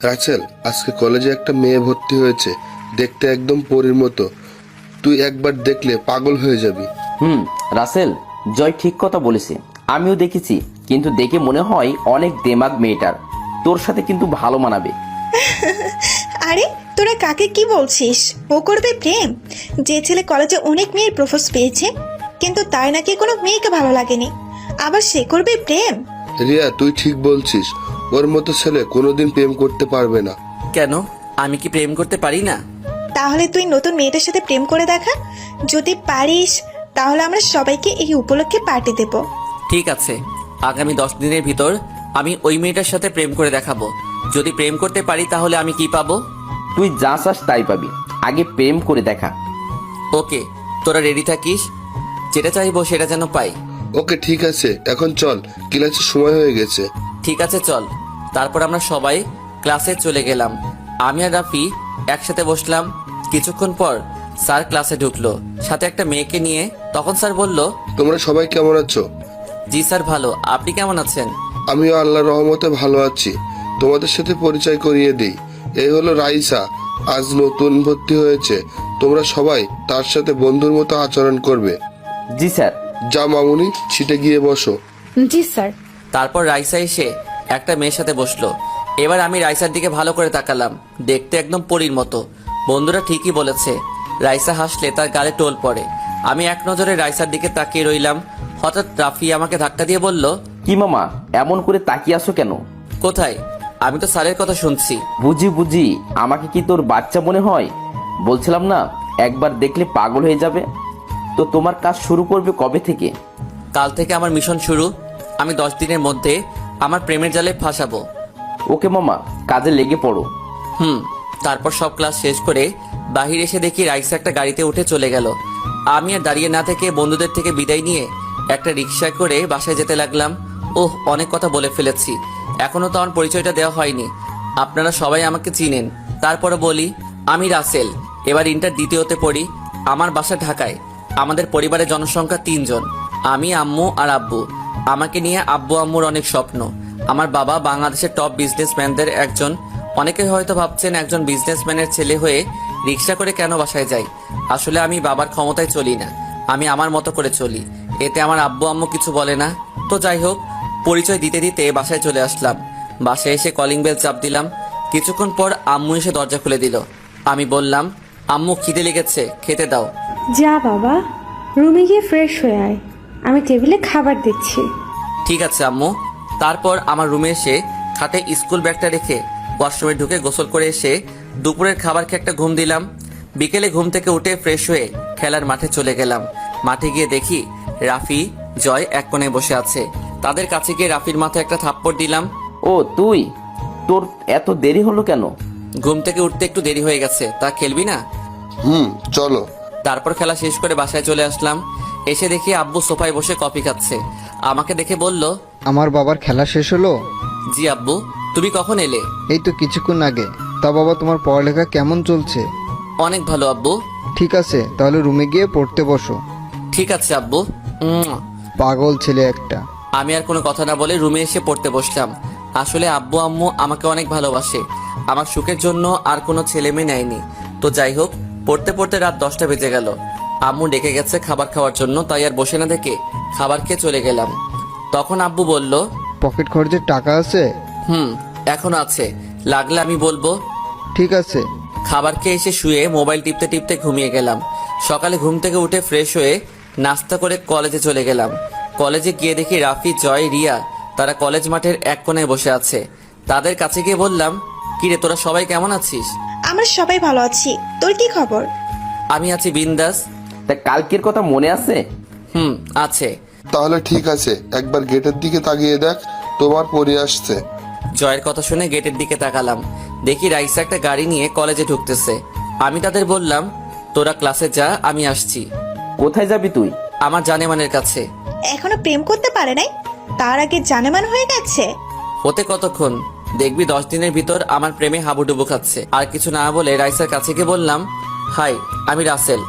রাসেল, আজকে কলেজে একটা মেয়ে ভর্তি হয়েছে, দেখতে একদম পরীর মতো। তুই একবার দেখলে পাগল হয়ে যাবি। রাসেল, জয় ঠিক কথা বলেছে। আমিও দেখেছি, কিন্তু দেখে মনে হয় অনেক দেমাগ মেয়েটার। তোর সাথে কিন্তু ভালো মানাবে। আরে তোরা কাকে কি বলছিস? ও করবে প্রেম? যে ছেলে কলেজে অনেক মেয়ের প্রপোজ পেয়েছে, কিন্তু তার নাকি কোনো মেয়েকে ভালো লাগেনি, আবার সে করবে প্রেম? রিয়া, তুই ঠিক বলছিস। ওর মতো ছেলে কোনোদিন প্রেম করতে পারবে না। কেন, আমি কি প্রেম করতে পারি না? তাহলে তুই নতুন মেয়েটার সাথে প্রেম করে দেখা। যদি পারিস তাহলে আমরা সবাইকে এই উপলক্ষে পার্টি দেব। ঠিক আছে, আগামী 10 দিনের ভিতর আমি ওই মেয়েটার সাথে প্রেম করে দেখাবো। যদি প্রেম করতে পারি তাহলে আমি কি পাবো? তুই যা চাস তাই পাবি, আগে প্রেম করে দেখা। ওকে, তোরা রেডি থাকিস, যেটা চাইবো সেটা যেন পাই। ওকে, ঠিক আছে, এখন চল, ক্লাসের সময় হয়ে গেছে। ঠিক আছে, চল। তারপর আমরা সবাই ক্লাসে চলে গেলাম। আমি আর রাফি একসাথে বসলাম। কিছুক্ষণ পর স্যার ক্লাসে ঢুকলো, সাথে একটা মেয়েকে নিয়ে। তখন স্যার বলল, তোমরা সবাই কেমন আছো? জি স্যার, ভালো। আপনি কেমন আছেন? আমিও আল্লাহর রহমতে ভালো আছি। তোমাদের সাথে পরিচয় করিয়ে দিই, এই হলো রাইসা, আজ নতুন ভর্তি হয়েছে। তোমরা সবাই তার সাথে বন্ধুর মতো আচরণ করবে। জি স্যার। যা মামুনি, ছিটে গিয়ে বসো। জি স্যার। তারপর রাইসা এসে একটা মেয়ের সাথে বসলো। এবার আমি রাইসার দিকে ভালো করে তাকালাম, দেখতে একদম পরীর মতো। বন্ধুরা ঠিকই বলেছে, রাইসা হাসলে তার গালে টোল পড়ে। আমি এক নজরে রাইসার দিকে তাকিয়ে রইলাম। হঠাৎ রাফি আমাকে ধাক্কা দিয়ে বলল, কি মামা, এমন করে তাকিয়ে আসো কেন? কোথায়? আমি তো স্যারের কথা শুনছি। বুঝি, আমাকে কি তোর বাচ্চা মনে হয়? বলছিলাম না, একবার দেখলে পাগল হয়ে যাবে। তো তোমার কাজ শুরু করবে কবে থেকে? কাল থেকে আমার মিশন শুরু। আমি 10 দিনের মধ্যে আমার প্রেমের জালে ফাঁসাবো। ওকে মামা, কাজে লেগে পড়ো। তারপর সব ক্লাস শেষ করে বাহির এসে দেখি রাইসা একটা গাড়িতে উঠে চলে গেল। আমি আর দাঁড়িয়ে না থেকে বন্ধুদের থেকে বিদায় নিয়ে একটা রিক্সা করে বাসায় যেতে লাগলাম। ওহ, অনেক কথা বলে ফেলেছি, এখনো তো আমার পরিচয়টা দেওয়া হয়নি। আপনারা সবাই আমাকে চিনেন, তারপরে বলি, আমি রাসেল, এবার ইন্টার দ্বিতীয়তে পড়ি। আমার বাসা ঢাকায়। আমাদের পরিবারের জনসংখ্যা 3 জন, আমি, আম্মু আর আব্বু। আমাকে নিয়ে আব্বু আম্মুর অনেক স্বপ্ন। আমার বাবা বাংলাদেশের টপ বিজনেসম্যানদের একজন। অনেকে হয়তো ভাবছেন একজন বিজনেসম্যানের ছেলে হয়ে রিক্সা করে কেন বাসায় যাই। আসলে আমি বাবার ক্ষমতায় চলি না, আমি আমার মতো করে চলি। এতে আমার আব্বু আম্মু কিছু বলে না। তো যাই হোক, পরিচয় দিতে দিতে বাসায় চলে আসলাম। বাসায় এসে কলিং বেল চাপ দিলাম। কিছুক্ষণ পর আম্মু এসে দরজা খুলে দিল। আমি বললাম, আম্মু খিদে লেগেছে, খেতে দাও। যা বাবা, রুমে গিয়ে ফ্রেশ হয়ে আয়, আমি টেবিলে খাবার দিচ্ছি। ঠিক আছে আম্মু। তারপর আমার রুমে এসে খাটে স্কুল ব্যাগটা রেখে ওয়াশরুমে ঢুকে গোসল করে এসে দুপুরের খাবার খেয়ে একটা ঘুম দিলাম। বিকেলে ঘুম থেকে উঠে ফ্রেশ হয়ে খেলার মাঠে চলে গেলাম। মাঠে গিয়ে দেখি রাফি, জয় এক কোণে বসে আছে। তাদের কাছে গিয়ে রাফির মাথায় একটা থাপ্পড় দিলাম। ও তুই, তোর এত দেরি হলো কেন? ঘুম থেকে উঠতে একটু দেরি হয়ে গেছে, তা খেলবি না? চলো। তারপর খেলা শেষ করে বাসায় চলে আসলাম। এসে দেখি আব্বু সোফায় বসে কফি খাচ্ছে। আমাকে দেখে বলল, আমার বাবার খেলা শেষ হলো? জি আব্বু। তুমি কখন এলে? এই তো কিছুক্ষণ আগে। তা বাবা, তোমার পড়ালেখা কেমন চলছে? অনেক ভালো আব্বু। ঠিক আছে, তাহলে রুমে গিয়ে পড়তে বসো। ঠিক আছে আব্বু। পাগল ছেলে একটা। আমি আর কোনো কথা না বলে রুমে এসে পড়তে বসলাম। আসলে আব্বু আম্মু আমাকে অনেক ভালোবাসে, আমার সুখের জন্য আর কোনো ছেলে মেয়ে নেয়নি। তো যাই হোক, পড়তে পড়তে রাত 10টা বেজে গেল। আম্মু ডেকে গেছে খাবার খাওয়ার জন্য, তাই আর বসে না দেখে খাবার খেয়ে চলে গেলাম। তখন আব্বু বলল, পকেট খরচের টাকা আছে? এখন আছে, লাগলে আমি বলবো। ঠিক আছে। খাবার খেয়ে এসে শুয়ে মোবাইল টিপতে টিপতে ঘুমিয়ে গেলাম। সকালে ঘুম থেকে উঠে ফ্রেশ হয়ে নাস্তা করে কলেজে চলে গেলাম। কলেজে গিয়ে দেখি রাফি, জয়, রিয়া তারা কলেজ মাঠের এক কোণায় বসে আছে। তাদের কাছে গিয়ে বললাম, কিরে তোরা সবাই কেমন আছিস? আমরা সবাই ভালো আছি, তোর কি খবর? আমি আছি বিন্দাস। তা কালকের কথা মনে আছে? আছে। তাহলে ঠিক আছে, একবার গেটের দিকে তাকিয়ে দেখ, তোমার পরি আসছে। জয়ের কথা শুনে গেটের দিকে তাকালাম। দেখি রাইসা একটা গাড়ি নিয়ে কলেজে ঢুকতেছে। আমি তাদের বললাম, তোরা ক্লাসে যা, আমি আসছি। কোথায় যাবি তুই? আমার জানেমানের কাছে। এখনো প্রেম করতে পারে নাই, তার আগে জানেমান হয়ে গেছে। হতে কতক্ষণ, দেখবি 10 দিনের ভিতর আমার প্রেমে হাবুডুবু খাচ্ছে। আর কিছু না বলে রাইসার কাছে গিয়ে বললাম, হাই, আমি রাসেল।